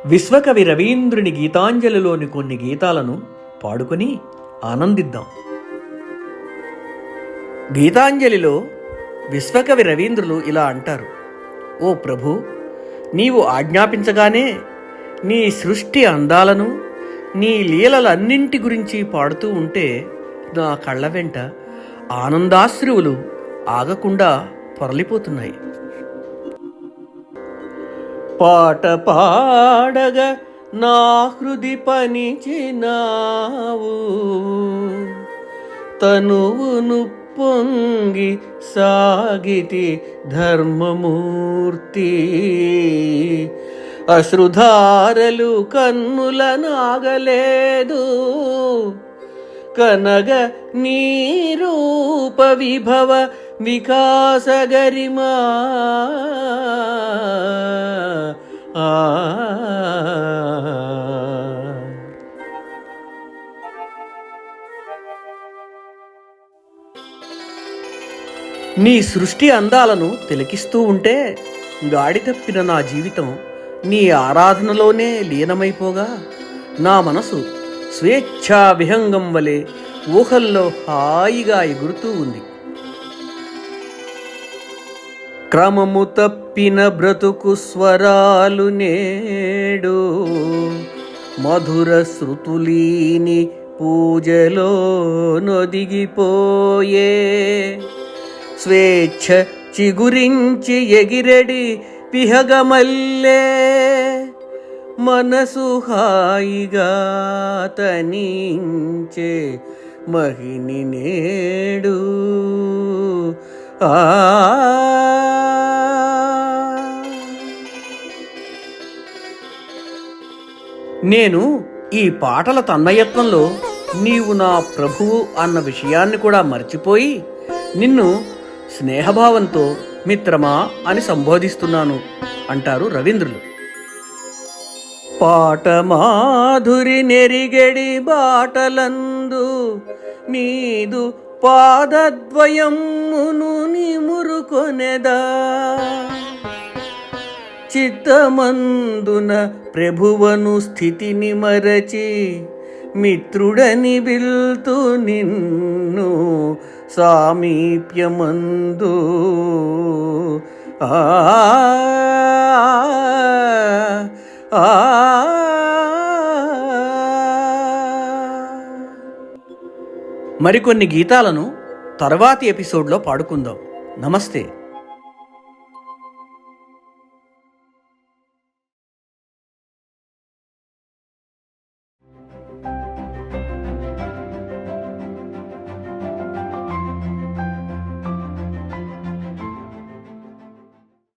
విశ్వకవి రవీంద్రుని గీతాంజలిలోని కొన్ని గీతాలను పాడుకొని ఆనందిద్దాం. గీతాంజలిలో విశ్వకవి రవీంద్రులు ఇలా అంటారు: ఓ ప్రభు, నీవు ఆజ్ఞాపించగానే నీ సృష్టి అందాలను, నీ లీలలన్నింటి గురించి పాడుతూ ఉంటే నా కళ్ళ వెంట ఆనందాశ్రువులు ఆగకుండా పొరలిపోతున్నాయి. పాట పాడగా నా హృది పనిచినావు, తనువును పొంగి సాగితి ధర్మమూర్తి. అశ్రుధారలు కన్నుల నాగలేదు, కనగ నీ రూప విభవ వికాస గరిమా. నీ సృష్టి అందాలను తిలకిస్తూ ఉంటే గాడి తప్పిన నా జీవితం నీ ఆరాధనలోనే లీనమైపోగా నా మనసు స్వేచ్ఛా విహంగం వలె ఊహల్లో హాయిగా ఎగురుతూ ఉంది. క్రమము తప్పిన బ్రతుకు స్వరాలు నేడు మధుర శృతులీని పూజలో నొదిగిపోయే. స్వేచ్ఛ చిగురించి ఎగిరెడి పిహగమల్లే మనసు హాయిగా తనించే మహిని నేడు. నేను ఈ పాటల తన్మయత్వంలో నీవు నా ప్రభువు అన్న విషయాన్ని కూడా మర్చిపోయి నిన్ను స్నేహభావంతో మిత్రమా అని సంబోధిస్తున్నాను అంటారు రవీంద్రులు. పాట మాధురి నెరిగెడి బాటలందు నీదు పాదద్వయమును నిమురుకొనెదా. చిత్తమందున ప్రభువను స్థితిని మరచి మిత్రుడని బిల్తు నిన్ను సామీప్యమందు. మరికొన్ని గీతాలను తర్వాతి ఎపిసోడ్లో పాడుకుందాం. నమస్తే.